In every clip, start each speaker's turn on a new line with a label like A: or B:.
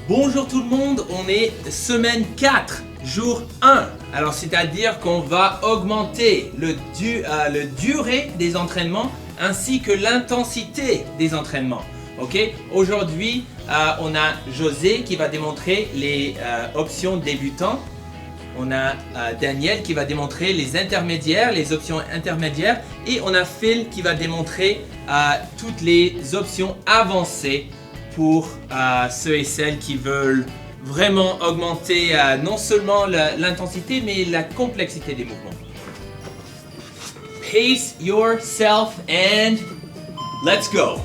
A: Bonjour tout le monde, on est semaine 4, jour 1. Alors c'est-à-dire qu'on va augmenter le durée des entraînements ainsi que l'intensité des entraînements. Ok, aujourd'hui on a José qui va démontrer les options débutants. On a Daniel qui va démontrer les intermédiaires, les options intermédiaires. Et on a Phil qui va démontrer toutes les options avancées pour ceux et celles qui veulent vraiment augmenter non seulement l'intensité mais la complexité des mouvements. Pace yourself and let's go.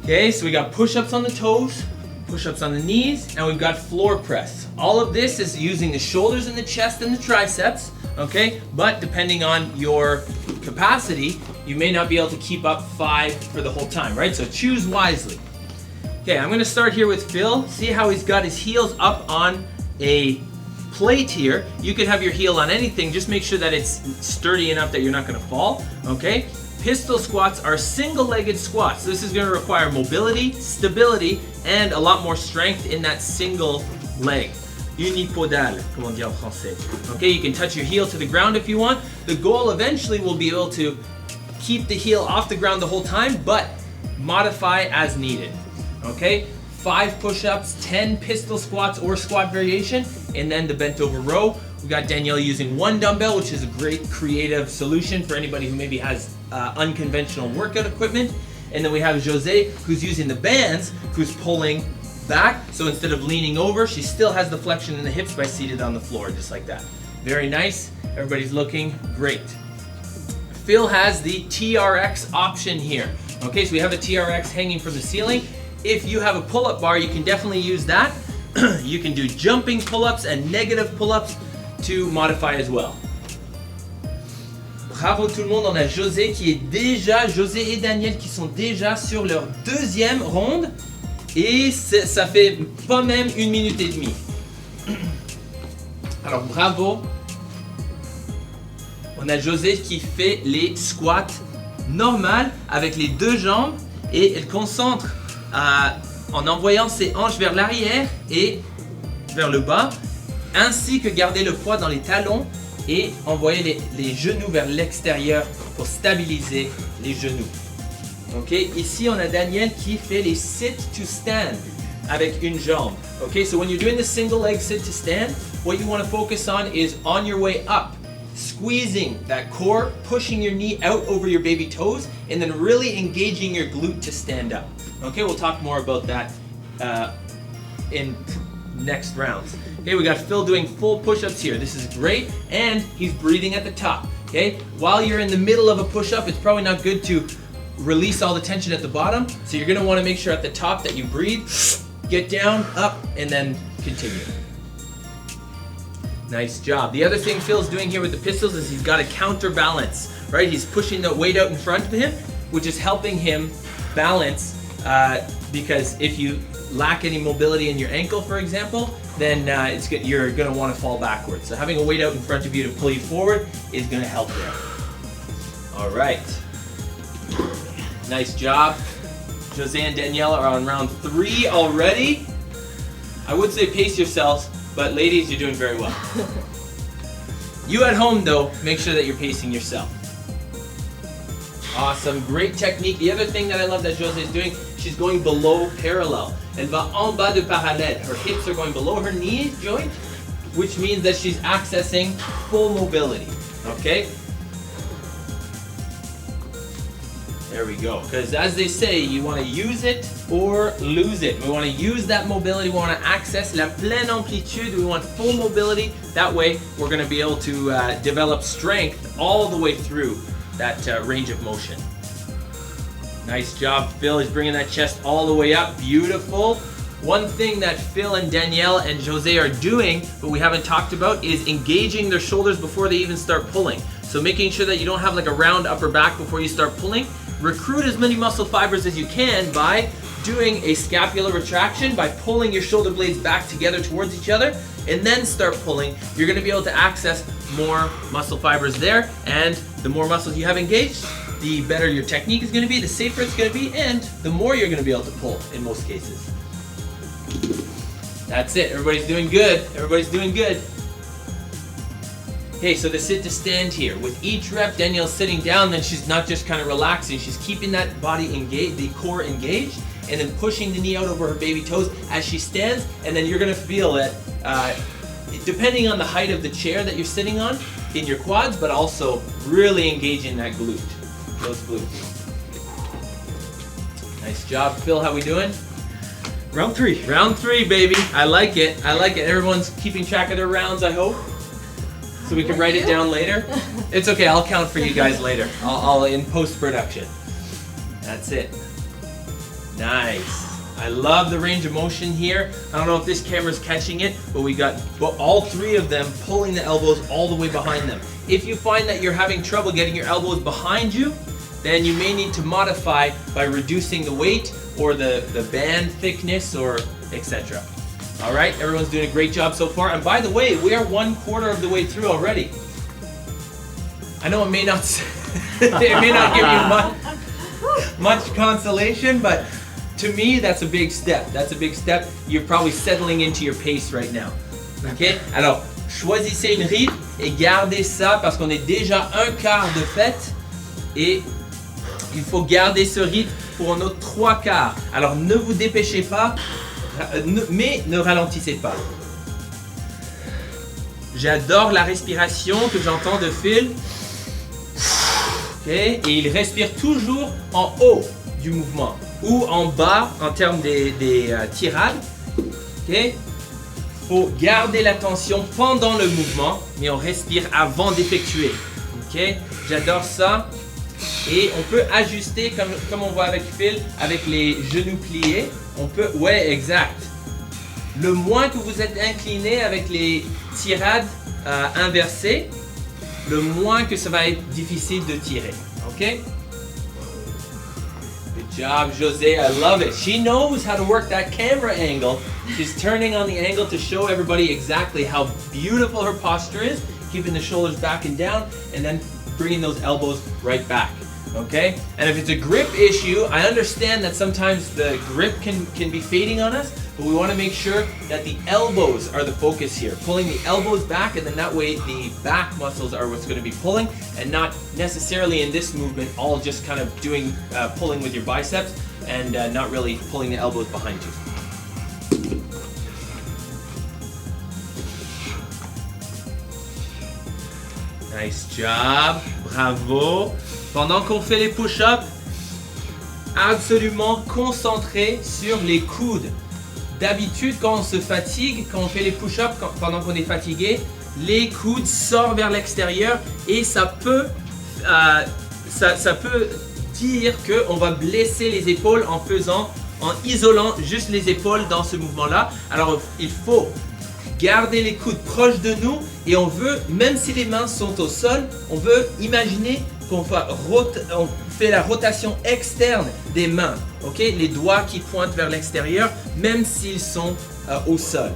A: Okay, so we got push-ups on the toes, push-ups on the knees, and we've got floor press. All of this is using the shoulders and the chest and the triceps, okay? But depending on your capacity, you may not be able to keep up 5 for the whole time, right? So choose wisely. Okay, I'm gonna start here with Phil. See how he's got his heels up on a plate here. You can have your heel on anything, just make sure that it's sturdy enough that you're not gonna fall, okay? Pistol squats are single-legged squats. This is gonna require mobility, stability, and a lot more strength in that single leg. Unipodal, comme on dit en français. Okay, you can touch your heel to the ground if you want. The goal eventually will be able to keep the heel off the ground the whole time, but modify as needed. Okay, 5 push-ups, 10 pistol squats or squat variation, and then the bent over row. We got Danielle using 1 dumbbell, which is a great creative solution for anybody who maybe has unconventional workout equipment. And then we have Jose, who's using the bands, who's pulling back. So instead of leaning over, she still has the flexion in the hips by seated on the floor, just like that. Very nice. Everybody's looking great. Phil has the TRX option here. Okay, so we have a TRX hanging from the ceiling. If you have a pull-up bar, you can definitely use that. You can do jumping pull-ups and negative pull-ups to modify as well. Bravo tout le monde, on a José et Daniel qui sont déjà sur leur 2e ronde et ça fait pas même 1 minute et demie. Alors bravo. On a José qui fait les squats normales avec les 2 jambes et elle concentre en envoyant ses hanches vers l'arrière et vers le bas, ainsi que garder le poids dans les talons et envoyer les genoux vers l'extérieur pour stabiliser les genoux. Ok, ici on a Daniel qui fait les sit to stand avec une jambe. Ok, so when you're doing the single leg sit to stand, what you want to focus on is on your way up, squeezing that core, pushing your knee out over your baby toes, and then really engaging your glute to stand up. Okay, we'll talk more about that in next rounds. Okay, we got Phil doing full push-ups here. This is great, and he's breathing at the top. Okay, while you're in the middle of a push-up, it's probably not good to release all the tension at the bottom. So you're gonna want to make sure at the top that you breathe, get down, up, and then continue. Nice job. The other thing Phil's doing here with the pistols is he's got a counterbalance, right? He's pushing the weight out in front of him, which is helping him balance because if you lack any mobility in your ankle, for example, then you're going to want to fall backwards. So having a weight out in front of you to pull you forward is going to help there. All right. Nice job. Jose and Danielle are on round 3 already. I would say pace yourselves, but ladies, you're doing very well. You at home, though, make sure that you're pacing yourself. Awesome, great technique. The other thing that I love that Jose is doing, she's going below parallel. Elle va en bas de parallèle. Her hips are going below her knee joint, which means that she's accessing full mobility. Okay? There we go. Because as they say, you want to use it or lose it. We want to use that mobility. We want to access la pleine amplitude. We want full mobility. That way, we're going to be able to develop strength all the way through that range of motion. Nice job, Phil. He's bringing that chest all the way up. Beautiful. One thing that Phil and Danielle and Jose are doing, but we haven't talked about, is engaging their shoulders before they even start pulling. So making sure that you don't have like a round upper back before you start pulling. Recruit as many muscle fibers as you can by doing a scapular retraction by pulling your shoulder blades back together towards each other and then start pulling. You're going to be able to access more muscle fibers there, and the more muscles you have engaged, the better your technique is going to be, the safer it's going to be, and the more you're going to be able to pull in most cases. That's it. Everybody's doing good. Everybody's doing good. Okay, so the sit to stand here. With each rep, Danielle's sitting down, then she's not just kind of relaxing, she's keeping that body engaged, the core engaged, and then pushing the knee out over her baby toes as she stands, and then you're gonna feel it, depending on the height of the chair that you're sitting on, in your quads, but also really engaging that glute, those glutes. Nice job, Phil, how we doing?
B: Round 3.
A: Round 3, baby. I like it. I like it. Everyone's keeping track of their rounds, I hope. So we can write it down later. It's okay, I'll count for you guys later. I'll in post-production. That's it. Nice. I love the range of motion here. I don't know if this camera's catching it, but we got all 3 of them pulling the elbows all the way behind them. If you find that you're having trouble getting your elbows behind you, then you may need to modify by reducing the weight or the band thickness or etc. All right, everyone's doing a great job so far. And by the way, we are 1/4 of the way through already. I know it may not, it may not give you much consolation, but to me, that's a big step. That's a big step. You're probably settling into your pace right now. Ok? Alors, choisissez une rythme et gardez ça parce qu'on est déjà 1/4 de fait et il faut garder ce rythme pour un autre 3/4. Alors, ne vous dépêchez pas. Mais ne ralentissez pas. J'adore la respiration que j'entends de Phil. Okay. Et il respire toujours en haut du mouvement ou en bas en termes des tirades. Okay. Faut garder la tension pendant le mouvement, mais on respire avant d'effectuer. Okay. J'adore ça. Et on peut ajuster comme on voit avec Phil, avec les genoux pliés. On peut, ouais, exact. Le moins que vous êtes incliné avec les tirades inversées, le moins que ça va être difficile de tirer. Ok? Good job, José. I love it. She knows how to work that camera angle. She's turning on the angle to show everybody exactly how beautiful her posture is, keeping the shoulders back and down, and then bringing those elbows right back. Okay? And if it's a grip issue, I understand that sometimes the grip can be fading on us, but we want to make sure that the elbows are the focus here. Pulling the elbows back, and then that way the back muscles are what's going to be pulling, and not necessarily in this movement all just kind of doing pulling with your biceps and not really pulling the elbows behind you. Nice job, bravo. Pendant qu'on fait les push-ups, absolument concentré sur les coudes. D'habitude, quand on se fatigue, quand on fait les push-ups, pendant qu'on est fatigué, les coudes sortent vers l'extérieur et ça peut dire qu'on va blesser les épaules en isolant juste les épaules dans ce mouvement-là. Alors, il faut garder les coudes proches de nous et on veut, même si les mains sont au sol, on veut imaginer qu'on fait la rotation externe des mains, ok? Les doigts qui pointent vers l'extérieur, même s'ils sont au sol.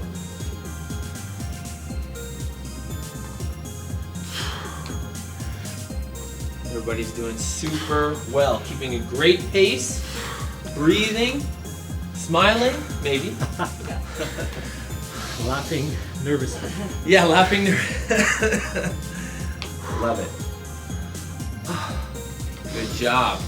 A: Everybody's doing super well, keeping a great pace, breathing, smiling, maybe.
B: Laughing nervously.
A: Yeah, laughing nervously. Love it. Good job.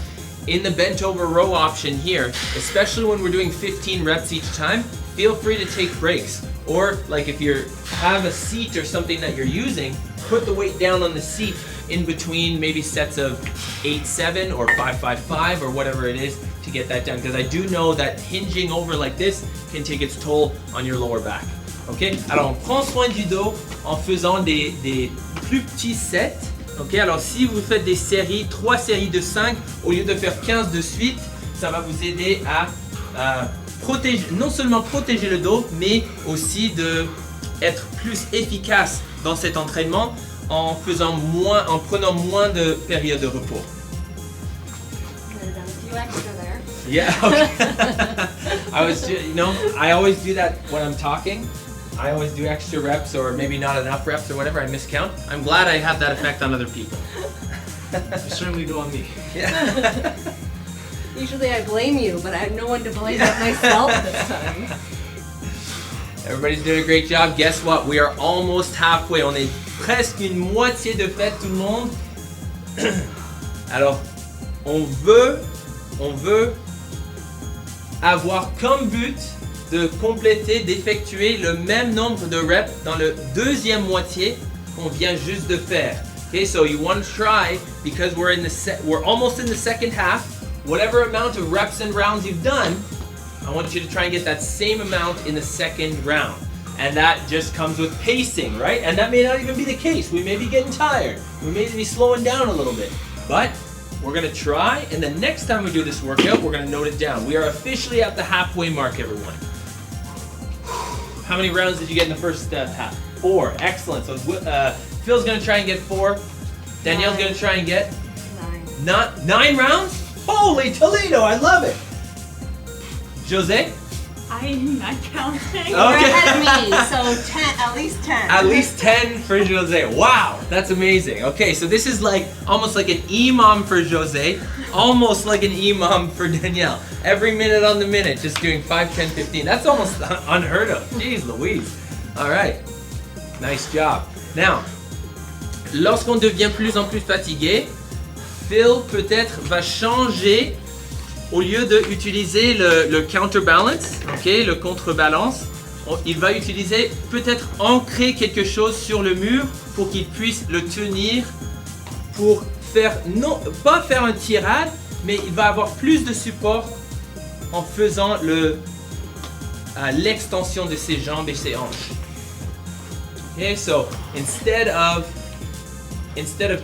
A: In the bent over row option here, especially when we're doing 15 reps each time, feel free to take breaks. Or like if you have a seat or something that you're using, put the weight down on the seat in between maybe sets of 8-7 or 5-5-5 or whatever it is to get that done. Because I do know that hinging over like this can take its toll on your lower back. Ok? Alors on prend soin du dos en faisant des plus petits sets. Ok? Alors si vous faites des séries, 3 séries de 5 au lieu de faire 15 de suite, ça va vous aider à non seulement protéger le dos, mais aussi être plus efficace dans cet entraînement en prenant moins de périodes de repos. Yeah, okay. I always do that when I'm talking. I always do extra reps or maybe not enough reps or whatever. I miscount. I'm glad I have that effect on other people.
B: You certainly do on me.
A: Yeah.
C: Usually I blame you, but I have no one to blame but myself this time.
A: Everybody's doing a great job. Guess what? We are almost halfway. On est presque une moitié de fait, tout le monde. Alors, on veut avoir comme but de compléter, d'effectuer le même nombre de reps dans le deuxième moitié qu'on vient juste de faire. Okay, so you want to try, because we're almost in the second half. Whatever amount of reps and rounds you've done, I want you to try and get that same amount in the second round. And that just comes with pacing, right? And that may not even be the case. We may be getting tired. We may be slowing down a little bit. But we're gonna try, and the next time we do this workout, we're gonna note it down. We are officially at the halfway mark, everyone. How many rounds did you get in the first half? 4, excellent. So Phil's gonna try and get 4. Danielle's gonna try and get 9 rounds? Holy Toledo, I love it. Jose?
D: I'm not counting.
A: Okay.
C: You're ahead of me, so 10, at least 10.
A: At least 10 for Jose. Wow, that's amazing. Okay, so this is like almost like an imam for Jose, almost like an imam for Danielle. Every minute on the minute, just doing 5, 10, 15. That's almost unheard of. Jeez Louise. All right, nice job. Now, lorsqu'on devient plus en plus fatigué, Phil peut-être va changer. Au lieu d'utiliser le counterbalance, okay, le contrebalance, il va utiliser peut-être ancrer quelque chose sur le mur pour qu'il puisse le tenir pour faire, non, pas faire un tirade, mais il va avoir plus de support en faisant l'extension de ses jambes et ses hanches. Okay, so instead of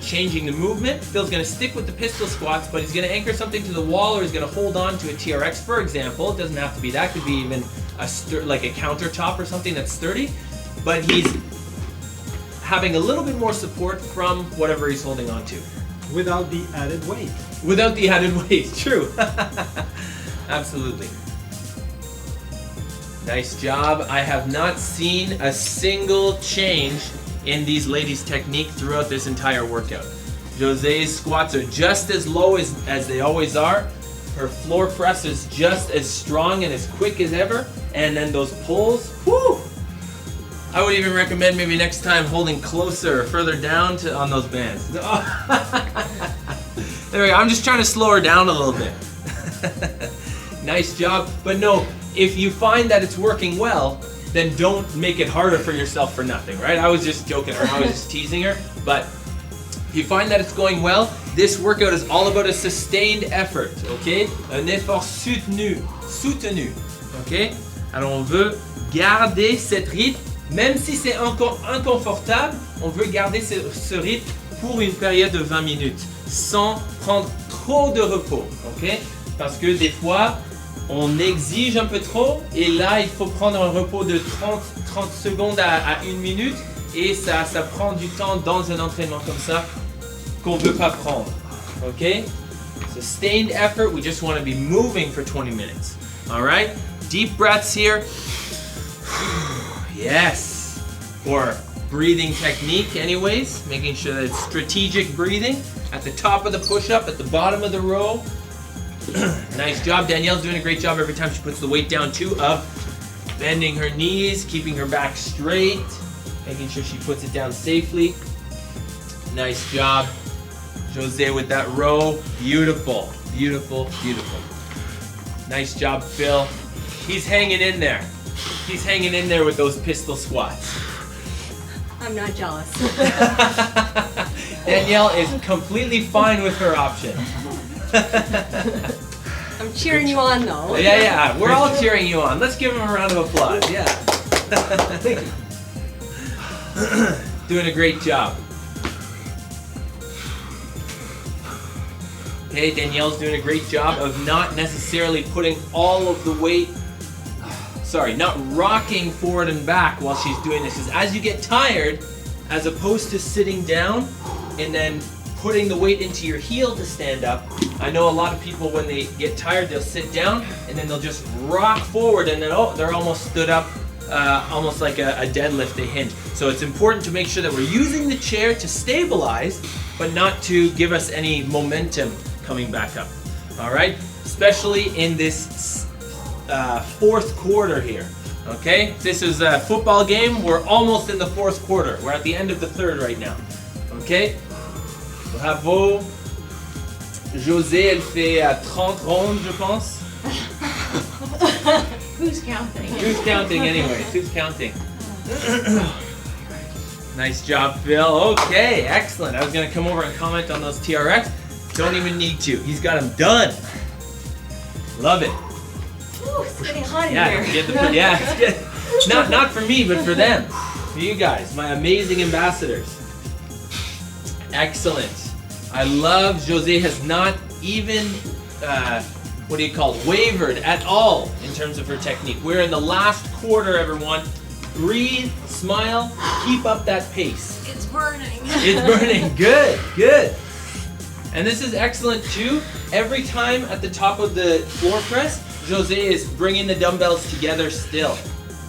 A: changing the movement, Phil's going to stick with the pistol squats, but he's going to anchor something to the wall, or he's going to hold on to a TRX, for example. It doesn't have to be that. It could be even like a countertop or something that's sturdy. But he's having a little bit more support from whatever he's holding on to.
B: Without the added weight.
A: Without the added weight, true. Absolutely. Nice job. I have not seen a single change in these ladies' technique throughout this entire workout. Jose's squats are just as low as they always are. Her floor press is just as strong and as quick as ever. And then those pulls, whoo! I would even recommend maybe next time holding closer or further down on those bands. There we go. I'm just trying to slow her down a little bit. Nice job. But no, if you find that it's working well, then don't make it harder for yourself for nothing, right? I was just joking her, I was just teasing her, but if you find that it's going well, this workout is all about a sustained effort, okay? Un effort soutenu, okay? Alors on veut garder cet rythme, même si c'est encore inconfortable, on veut garder ce rythme pour une période de 20 minutes, sans prendre trop de repos, ok? Parce que des fois, on exige un peu trop et là il faut prendre un repos de 30 secondes à 1 minute et ça prend du temps dans un entraînement comme ça qu'on ne veut pas prendre. Okay? Sustained effort, we just want to be moving for 20 minutes. Alright? Deep breaths here. Yes. Or breathing technique anyways, making sure that it's strategic breathing at the top of the push-up, at the bottom of the row. Nice job. Danielle's doing a great job every time she puts the weight down too, of bending her knees, keeping her back straight, making sure she puts it down safely. Nice job. Jose with that row. Beautiful, beautiful, beautiful. Nice job, Phil. He's hanging in there. He's hanging in there with those pistol squats.
C: I'm not jealous.
A: Danielle is completely fine with her option.
C: I'm cheering you on though.
A: Yeah, we're all cheering you on. Let's give him a round of applause. Yeah.
B: Thank you.
A: Doing a great job. Okay, Danielle's doing a great job of not necessarily putting all of the weight, not rocking forward and back while she's doing this. Because as you get tired, as opposed to sitting down and then putting the weight into your heel to stand up. I know a lot of people, when they get tired, they'll sit down and then they'll just rock forward and then, oh, they're almost stood up, almost like a deadlift, a hinge. So it's important to make sure that we're using the chair to stabilize, but not to give us any momentum coming back up. All right, especially in this fourth quarter here. Okay, this is a football game. We're almost in the fourth quarter. We're at the end of the third right now. Okay, bravo. José, elle fait 30 rondes, je pense.
C: Who's counting?
A: Who's counting anyways? Who's counting? Nice job, Phil. Okay, excellent. I was going to come over and comment on those TRX. Don't even need to. He's got them done. Love it.
C: Ooh, it's getting hot in
A: Yeah,
C: here.
A: yeah, it's good. Not for me, but for them. For you guys, my amazing ambassadors. Excellent. I love José has not even, what do you call it, wavered at all in terms of her technique. We're in the last quarter, everyone. Breathe, smile, keep up that pace.
C: It's burning.
A: It's burning. Good, good. And this is excellent too. Every time at the top of the floor press, José is bringing the dumbbells together still,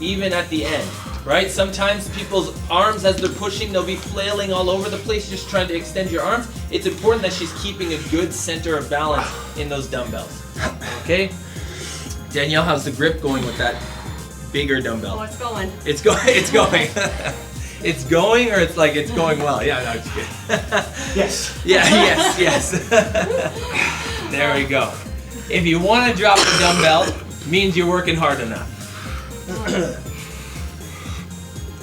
A: even at the end, right? Sometimes people's arms, as they're pushing, they'll be flailing all over the place, just trying to extend your arms. It's important that she's keeping a good center of balance in those dumbbells, okay? Danielle, how's the grip going with that bigger dumbbell?
C: Oh, it's going.
A: It's going, it's going. It's going, or it's like it's going well? Yeah, no, it's good.
B: Yes.
A: Yeah, yes. There we go. If you want to drop the dumbbell, means you're working hard enough.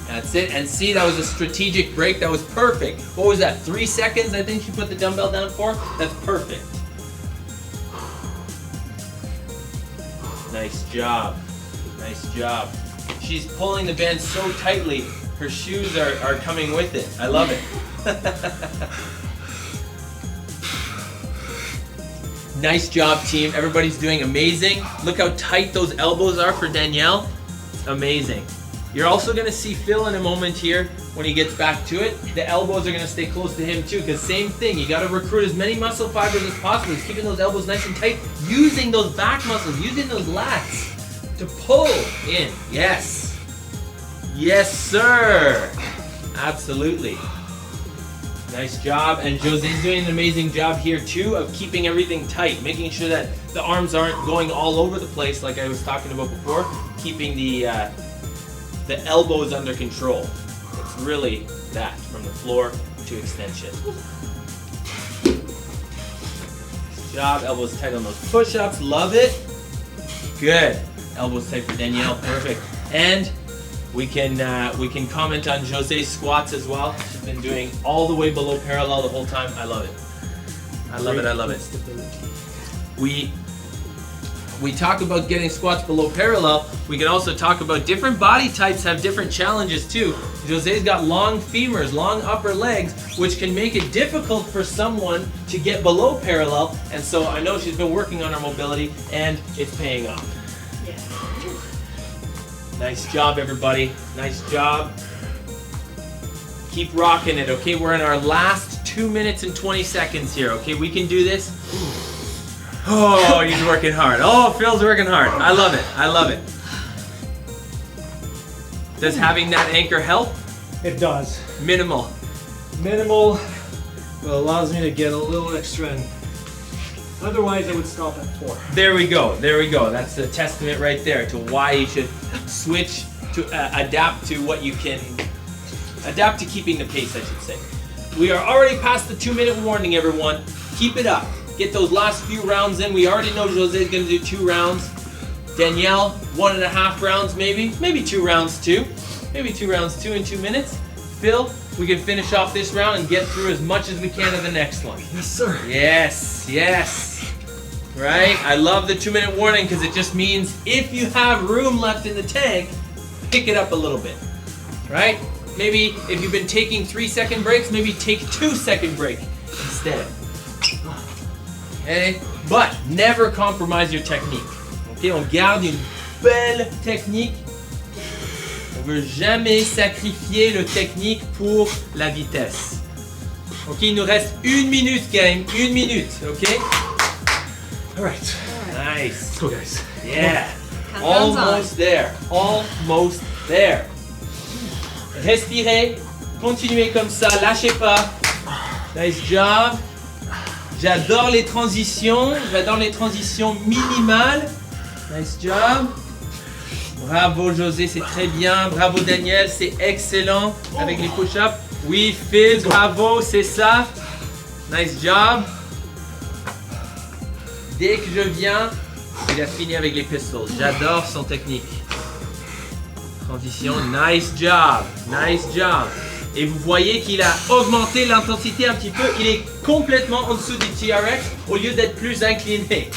A: That's it. And see, that was a strategic break. That was perfect. What was that? 3 seconds, I think she put the dumbbell down for? That's perfect. Nice job. Nice job. She's pulling the band so tightly, her shoes are coming with it. I love it. Nice job, team. Everybody's doing amazing. Look how tight those elbows are for Danielle. Amazing. You're also going to see Phil in a moment here when he gets back to it. The elbows are going to stay close to him too, because same thing. You got to recruit as many muscle fibers as possible. He's keeping those elbows nice and tight, using those back muscles, using those lats to pull in. Yes. Yes, sir. Absolutely. Nice job. And José's doing an amazing job here too of keeping everything tight, making sure that the arms aren't going all over the place like I was talking about before, keeping the elbows under control. It's really that, from the floor to extension. Nice job. Elbows tight on those push-ups. Love it. Good. Elbows tight for Danielle. Perfect. And we can comment on José's squats as well. She's been doing all the way below parallel the whole time. I love it. I love it. I love it. We talk about getting squats below parallel. We can also talk about different body types have different challenges too. José's got long femurs, long upper legs, which can make it difficult for someone to get below parallel. And so I know she's been working on her mobility, and it's paying off.
C: Yes.
A: Nice job, everybody. Nice job. Keep rocking it, okay? We're in our last 2 minutes and 20 seconds here, okay? We can do this. Oh, he's working hard. Oh, Phil's working hard. I love it. I love it. Does having that anchor help?
B: It does.
A: Minimal.
B: Minimal, but allows me to get a little extra in. Otherwise, I would stop at 4.
A: There we go. There we go. That's the testament right there to why you should switch to adapt to what you can, adapt to keeping the pace, I should say. We are already past the 2-minute warning, everyone. Keep it up. Get those last few rounds in. We already know José's going to do 2 rounds. Danielle, 1.5 rounds maybe. Maybe 2 rounds too. Maybe 2 rounds too in 2 minutes. Phil, we can finish off this round and get through as much as we can of the next one.
B: Yes, sir.
A: Yes, yes. Right? I love the 2-minute warning because it just means if you have room left in the tank, pick it up a little bit. Right? Maybe if you've been taking 3-second breaks, maybe take 2-second break instead. Okay? But never compromise your technique. Okay? On garde une belle technique. On veut jamais sacrifier le technique pour la vitesse. Ok, il nous reste 1 minute, gang. 1 minute, ok?
B: All right.
A: Nice.
B: Let's go, guys.
A: Yeah.
C: Countdown's on.
A: Almost there. Almost there. Respirez. Continuez comme ça. Lâchez pas. Nice job. J'adore les transitions. J'adore les transitions minimales. Nice job. Bravo José, c'est très bien. Bravo Daniel, c'est excellent avec les push-ups. Oui, Phil, bravo, c'est ça. Nice job. Dès que je viens, il a fini avec les pistols. J'adore son technique. Transition, nice job. Nice job. Et vous voyez qu'il a augmenté l'intensité un petit peu. Il est complètement en dessous du TRX au lieu d'être plus incliné.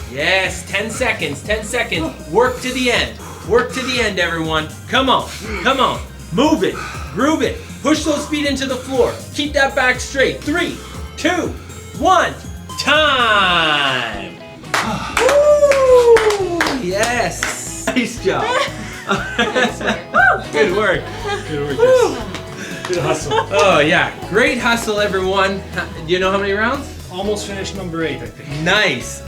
A: Yes, 10 seconds, 10 seconds. Work to the end. Work to the end, everyone. Come on, come on. Move it, groove it. Push those feet into the floor. Keep that back straight. 3, 2, 1. Time. Woo! Yes. Nice job. Good work.
B: Good work, guys. Good hustle.
A: Oh yeah, great hustle, everyone. Do you know how many rounds?
B: Almost finished number 8, I think.
A: Nice.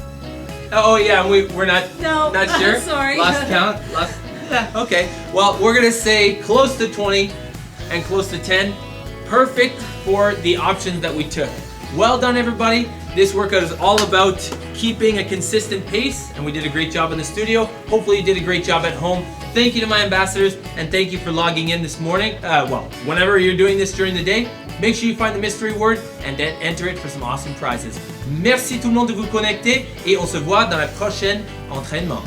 A: Oh yeah, we're not
C: No,
A: not sure.
C: sorry.
A: Lost count. Lost. Yeah. Okay. Well, we're gonna say close to 20 and close to 10. Perfect for the options that we took. Well done, everybody. This workout is all about keeping a consistent pace, and we did a great job in the studio. Hopefully, you did a great job at home. Thank you to my ambassadors, and thank you for logging in this morning. Well, whenever you're doing this during the day, make sure you find the mystery word and then enter it for some awesome prizes. Merci tout le monde de vous connecter et on se voit dans la prochaine entraînement.